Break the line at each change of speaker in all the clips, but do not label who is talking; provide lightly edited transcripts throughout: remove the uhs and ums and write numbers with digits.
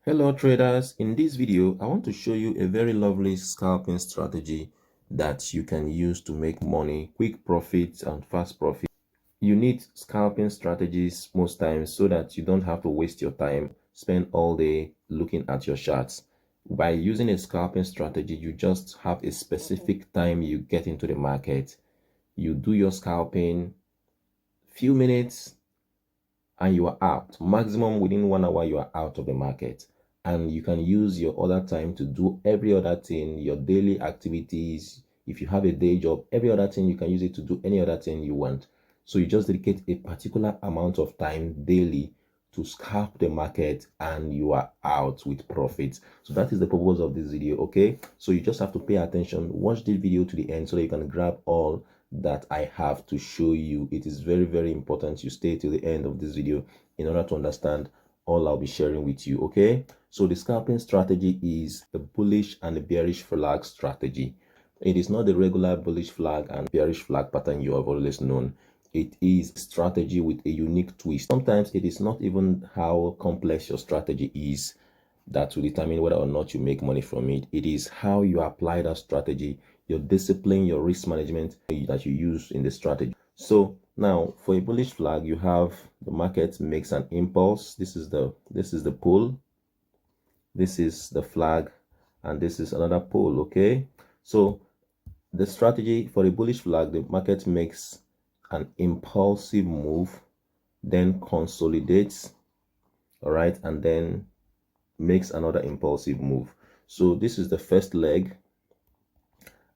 Hello traders, in this video I want to show you a very lovely scalping strategy that you can use to make money, quick profits and fast profit. You need scalping strategies most times so that you don't have to waste your time, spend all day looking at your charts. By using a scalping strategy, you just have a specific time you get into the market. You do your scalping, few minutes, and you are out. Maximum within 1 hour you are out of the market, and you can use your other time to do every other thing, your daily activities. If you have a day job, every other thing you can use it to do any other thing you want. So you just dedicate a particular amount of time daily to scalp the market and you are out with profits. So that is the purpose of this video. Okay, so you just have to pay attention, watch this video to the end so that you can grab all that I have to show you. It is very important you stay till the end of this video in order to understand all I'll be sharing with you. Okay, so the scalping strategy is the bullish and the bearish flag strategy. It is not the regular bullish flag and bearish flag pattern you have always known. It is strategy with a unique twist. Sometimes it is not even how complex your strategy is that will determine whether or not you make money from it. It is how you apply that strategy, your discipline, your risk management that you use in the strategy. So now for a bullish flag, you have the market makes an impulse. This is the pull, this is the flag, and this is another pull. Okay, so the strategy for a bullish flag, the market makes an impulsive move, then consolidates, all right, and then makes another impulsive move. So this is the first leg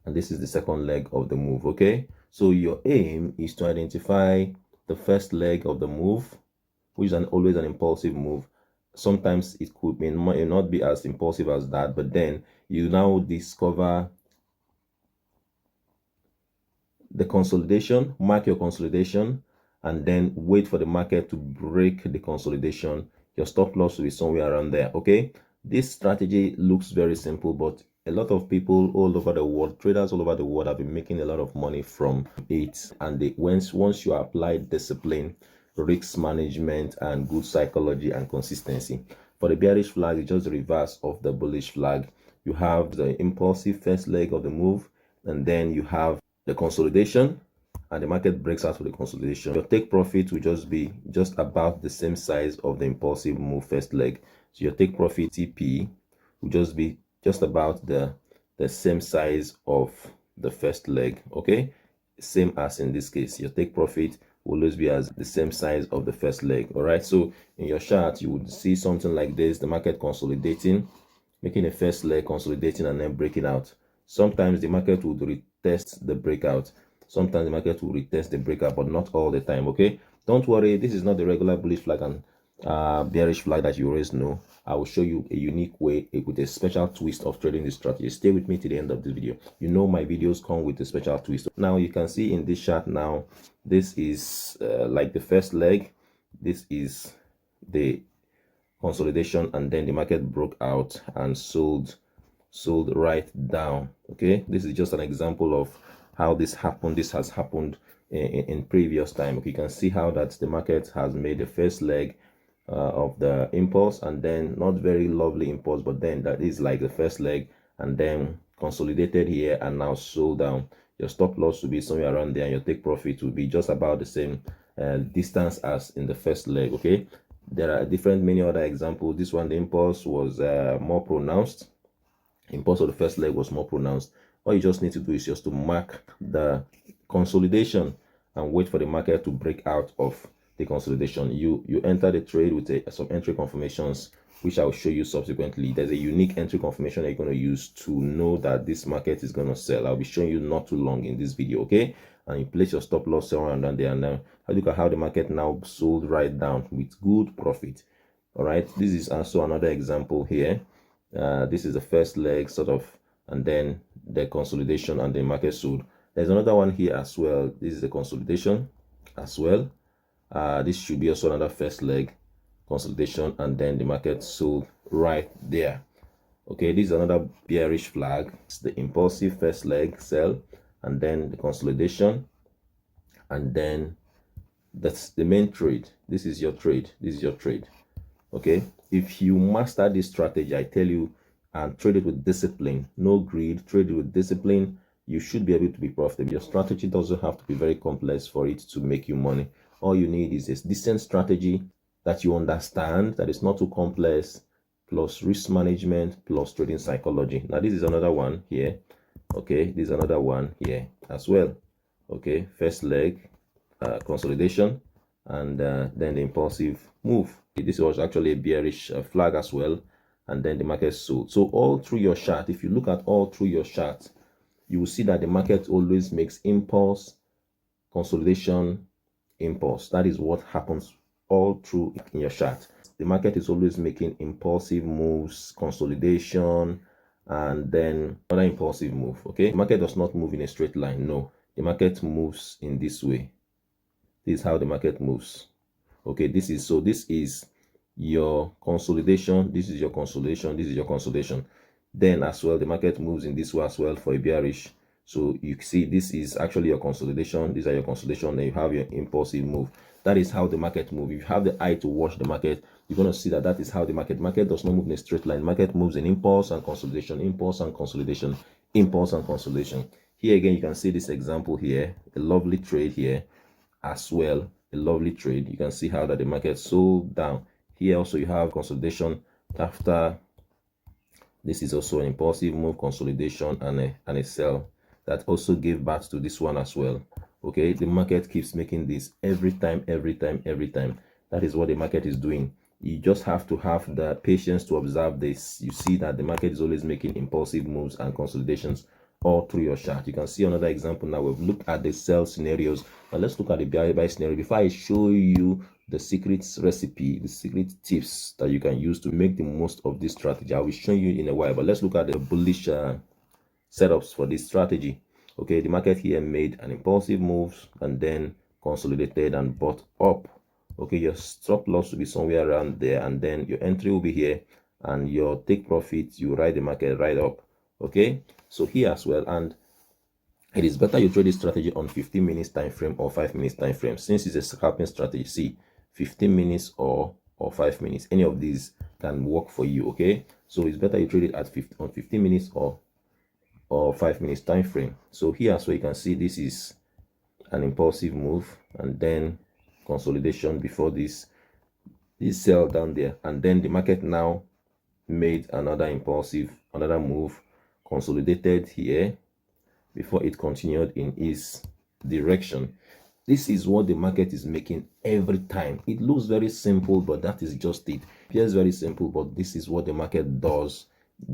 and this is the second leg of the move. Okay, so your aim is to identify the first leg of the move, which is always an impulsive move. Sometimes it may not be as impulsive as that, but then you now discover the consolidation, mark your consolidation, and then wait for the market to break the consolidation. Your stop loss will be somewhere around there. Okay, this strategy looks very simple, but a lot of people all over the world, traders all over the world, have been making a lot of money from it. And once you apply discipline, risk management, and good psychology and consistency. For the bearish flag, it's just the reverse of the bullish flag. You have the impulsive first leg of the move, and then you have the consolidation, and the market breaks out for the consolidation. Your take profit will just be just about the same size of the impulsive move first leg. So your take profit TP will just be just about the same size of the first leg. Okay, same as in this case, your take profit will always be as the same size of the first leg. All right, so in your chart you would see something like this: the market consolidating, making a first leg, consolidating, and then breaking out. Sometimes the market would retest the breakout. Sometimes the market will retest the breakout, but not all the time. Okay, don't worry, this is not the regular bullish flag and bearish flag that you always know. I will show you a unique way with a special twist of trading this strategy. Stay with me to the end of this video. You know my videos come with a special twist. Now you can see in this chart now, this is like the first leg, this is the consolidation, and then the market broke out and sold right down. Okay, this is just an example of how this happened. This has happened in previous time. Okay, you can see how that the market has made the first leg of the impulse, and then not very lovely impulse, but then that is like the first leg, and then consolidated here and now sold down. Your stop loss will be somewhere around there, and your take profit will be just about the same distance as in the first leg. Okay, there are many other examples. This one, the impulse was more pronounced. Impulse of the first leg was more pronounced. All you just need to do is just to mark the consolidation and wait for the market to break out of the consolidation. You enter the trade with some entry confirmations, which I'll show you subsequently. There's a unique entry confirmation that you're going to use to know that this market is going to sell. I'll be showing you not too long in this video. Okay, and you place your stop loss somewhere around there, and now look at how the market now sold right down with good profit. All right, this is also another example here. This is the first leg sort of, and then the consolidation, and the market sold. There's another one here as well. This is the consolidation as well. This should be also another first leg consolidation, and then the market sold right there. Okay, this is another bearish flag. It's the impulsive first leg sell, and then the consolidation, and then that's the main trade. This is your trade. This is your trade. Okay, if you master this strategy, I tell you, and trade it with discipline, no greed, trade it with discipline, you should be able to be profitable. Your strategy doesn't have to be very complex for it to make you money. All you need is a decent strategy that you understand, that is not too complex, plus risk management, plus trading psychology. Now this is another one here. Okay, this is another one here as well. Okay, first leg, consolidation, and then the impulsive move. This was actually a bearish flag as well, and then the market sold. So all through your chart, if you look at all through your chart, you will see that the market always makes impulse, consolidation, impulse. That is what happens all through in your chart. The market is always making impulsive moves, consolidation, and then another impulsive move. Okay, the market does not move in a straight line. No, the market moves in this way. This is how the market moves. Okay, this is your consolidation, this is your consolidation, this is your consolidation. Then as well, the market moves in this way as well for a bearish. So you see, this is actually your consolidation, these are your consolidation, then you have your impulsive move. That is how the market moves. If you have the eye to watch the market, you're going to see that that is how the market does not move in a straight line. Market moves in impulse and consolidation, impulse and consolidation, impulse and consolidation. Here again, you can see this example here, a lovely trade here as well, a lovely trade. You can see how that the market sold down. Here also you have consolidation after. This is also an impulsive move, consolidation, and a sell that also gave birth to this one as well. Okay, the market keeps making this every time. That is what the market is doing. You just have to have the patience to observe this. You see that the market is always making impulsive moves and consolidations all through your chart. You can see another example now. We've looked at the sell scenarios. Now let's look at the buy scenario. Before I show you the secret recipe, the secret tips that you can use to make the most of this strategy, I will show you in a while. But let's look at the bullish setups for this strategy. Okay, the market here made an impulsive move and then consolidated and bought up. Okay, your stop loss will be somewhere around there, and then your entry will be here, and your take profit, you ride the market right up. Okay, so here as well, and it is better you trade this strategy on 15 minutes time frame or 5 minutes time frame, since it's a scalping strategy. See, 15 minutes or 5 minutes, any of these can work for you. Okay, so it's better you trade it at 15 minutes or 5 minutes time frame. So here, so you can see this is an impulsive move, and then consolidation before this sell down there, and then the market now made another move, consolidated here before it continued in its direction. This is what the market is making every time. It looks very simple, but that is just it. It appears very simple, but this is what the market does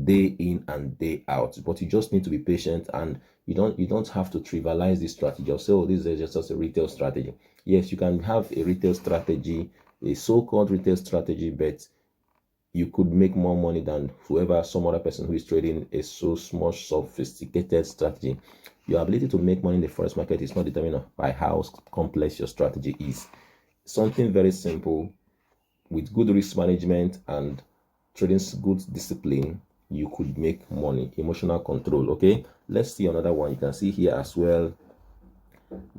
day in and day out. But you just need to be patient, and you don't have to trivialize this strategy or say, oh, this is just a retail strategy. Yes, you can have a retail strategy, a so-called retail strategy, but you could make more money than some other person who is trading a so small, sophisticated strategy. Your ability to make money in the forex market is not determined by how complex your strategy is. Something very simple with good risk management and trading good discipline, you could make money. Emotional control. Okay, let's see another one. You can see here as well.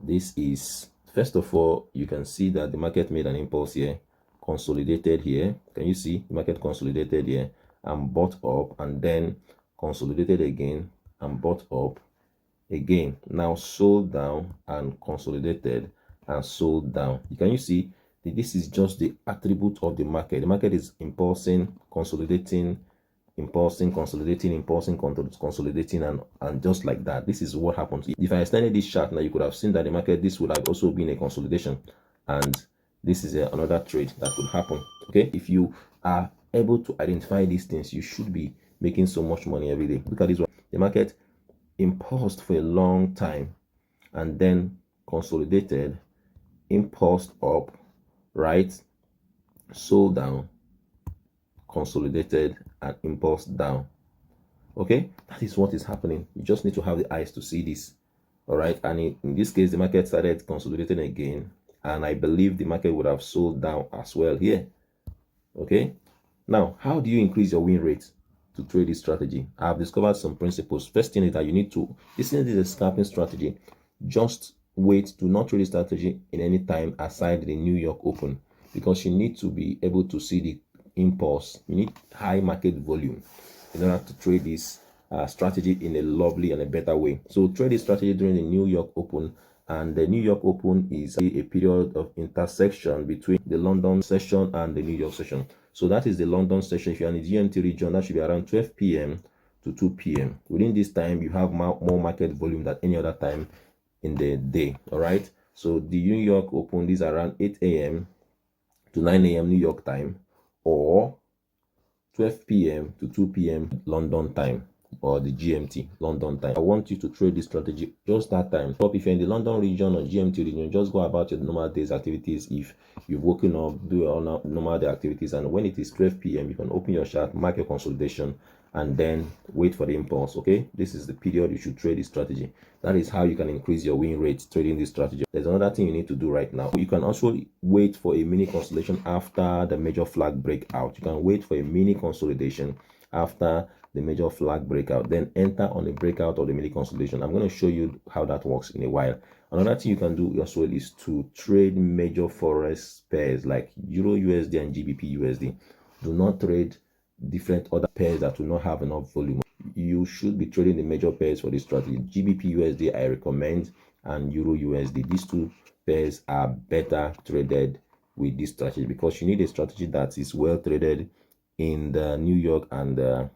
This is, first of all, you can see that the market made an impulse here, consolidated here. Can you see the market consolidated here and bought up, and then consolidated again and bought up again, now sold down and consolidated and sold down. Can you see that this is just the attribute of the market? The market is impulsing, consolidating, impulsing, consolidating, impulsing, consolidating, and just like that. This is what happens. If I extended this chart now, you could have seen that the market, this would have also been a consolidation, and this is another trade that could happen. Okay, if you are able to identify these things, you should be making so much money every day. Look at this one. The market impulsed for a long time and then consolidated, impulsed up, right, sold down, consolidated, and impulsed down. Okay, that is what is happening. You just need to have the eyes to see this. All right, and in this case, the market started consolidating again, and I believe the market would have sold down as well here. Okay, now how do you increase your win rate to trade this strategy? I have discovered some principles. First thing is that you need to, this is a scalping strategy. Just wait, do not trade this strategy in any time aside the New York Open, because you need to be able to see the impulse. You need high market volume in order to trade this strategy in a lovely and a better way. So trade this strategy during the New York Open, and the New York Open is a period of intersection between the London session and the New York session. So that is the London session. If you're in the GMT region, that should be around 12 p.m. to 2 p.m. Within this time, you have more market volume than any other time in the day. All right. So the New York Open is around 8 a.m. to 9 a.m. New York time, or 12 p.m. to 2 p.m. London time, or the GMT London time. I want you to trade this strategy just that time. So if you're in the London region or GMT region, just go about your normal day's activities. If you've woken up, do your normal day activities, and when it is 12 p.m., you can open your chart, mark your consolidation, and then wait for the impulse. Okay, this is the period you should trade this strategy. That is how you can increase your win rate trading this strategy. There's another thing you need to do right now. You can also wait for a mini consolidation after the major flag breakout. You can wait for a mini consolidation after the major flag breakout, then enter on the breakout of the mini consolidation. I'm going to show you how that works in a while. Another thing you can do as well is to trade major forex pairs like Euro USD and GBP USD. Do not trade different other pairs that will not have enough volume. You should be trading the major pairs for this strategy. GBP USD I recommend, and Euro USD. These two pairs are better traded with this strategy, because you need a strategy that is well traded in the New York and the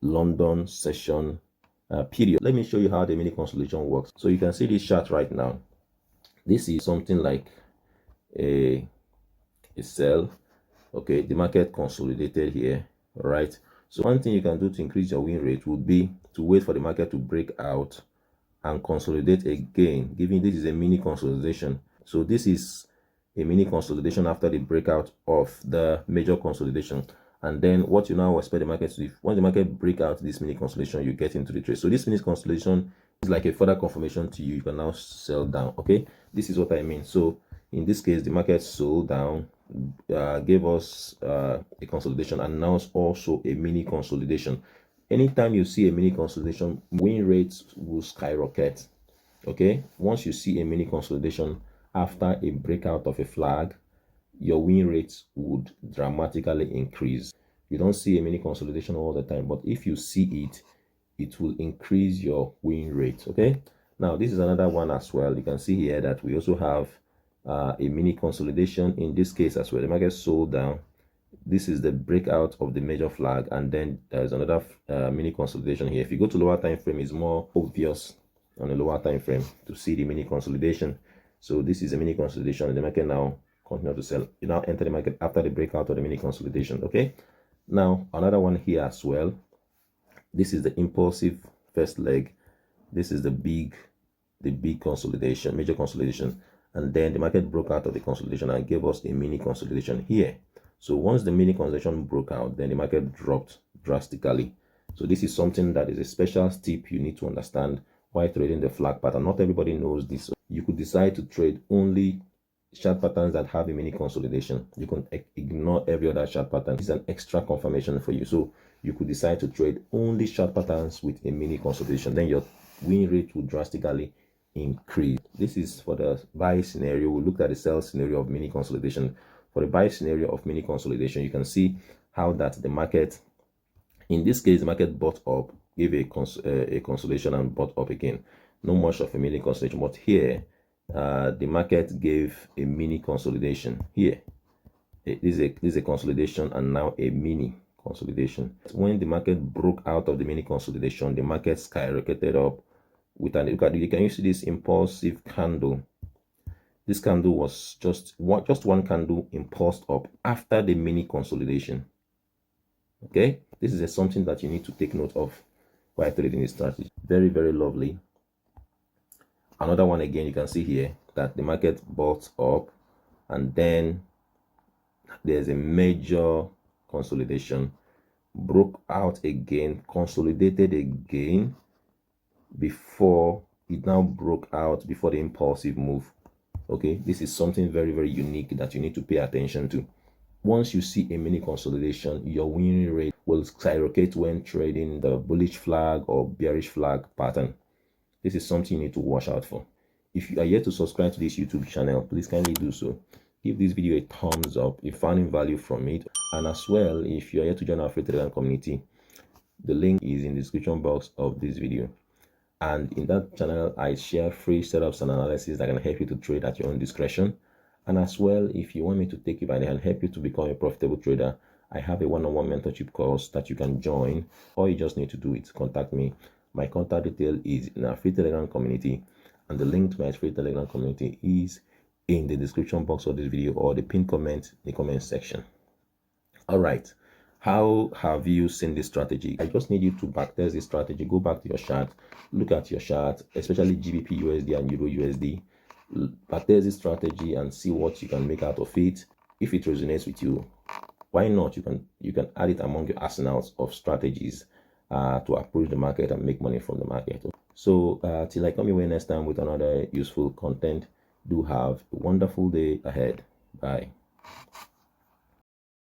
London session period. Let me show you how the mini consolidation works. So you can see this chart right now. This is something like a sell. Okay, the market consolidated here, right? So one thing you can do to increase your win rate would be to wait for the market to break out and consolidate again, given this is a mini consolidation. So this is a mini consolidation after the breakout of the major consolidation. And then what you now expect the market to do, once the market break out this mini consolidation, you get into the trade. So this mini consolidation is like a further confirmation to you. You can now sell down. Okay, this is what I mean. So in this case, the market sold down, gave us a consolidation, and now also a mini consolidation. Anytime you see a mini consolidation, win rates will skyrocket. Okay, once you see a mini consolidation after a breakout of a flag, your win rates would dramatically increase. You don't see a mini consolidation all the time, but if you see it, it will increase your win rate. Okay, now this is another one as well. You can see here that we also have a mini consolidation in this case as well. The market sold down. This is the breakout of the major flag, and then there's another mini consolidation here. If you go to lower time frame, it's more obvious on a lower time frame to see the mini consolidation. So this is a mini consolidation, and the market now continue to sell. You now enter the market after the breakout of the mini consolidation. Okay, now another one here as well. This is the impulsive first leg. This is the big consolidation, major consolidation, and then the market broke out of the consolidation and gave us a mini consolidation here. So once the mini consolidation broke out, then the market dropped drastically. So this is something that is a special tip you need to understand while trading the flag pattern. Not everybody knows this. You could decide to trade only chart patterns that have a mini consolidation. You can ignore every other chart pattern. It's an extra confirmation for you. So you could decide to trade only chart patterns with a mini consolidation. Then your win rate will drastically increase. This is for the buy scenario. We looked at the sell scenario of mini consolidation. For the buy scenario of mini consolidation, you can see how that the market, in this case, the market bought up, gave a consolidation and bought up again. No much of a mini consolidation, but here the market gave a mini consolidation here. This is a consolidation and now a mini consolidation. When the market broke out of the mini consolidation, the market skyrocketed up with an, can you see this impulsive candle? This candle was just one candle impulsed up after the mini consolidation. Okay, this is something that you need to take note of while trading this strategy. Very, very lovely. Another one again, you can see here that the market bought up, and then there's a major consolidation, broke out again, consolidated again before it now broke out, before the impulsive move. Okay, this is something very, very unique that you need to pay attention to. Once you see a mini consolidation, your win rate will skyrocket when trading the bullish flag or bearish flag pattern. This is something you need to watch out for. If you are yet to subscribe to this YouTube channel, please kindly do so. give this video a thumbs up if finding value from it. And as well, if you're here to join our free Telegram community, the link is in the description box of this video. And in that channel, I share free setups and analysis that can help you to trade at your own discretion. And as well, if you want me to take you by the hand, help you to become a profitable trader, I have a one-on-one mentorship course that you can join. All you just need to do is contact me. My contact detail is in our free Telegram community, and the link to my free Telegram community is in the description box of this video or the pinned comment in the comment section. All right. How have you seen this strategy? I just need you to backtest this strategy. Go back to your chart, look at your chart, especially GBP USD and Euro USD. Backtest this strategy and see what you can make out of it. If it resonates with you, why not? You can add it among your arsenals of strategies to approach the market and make money from the market. So till I come your way next time with another useful content, do have a wonderful day ahead. Bye.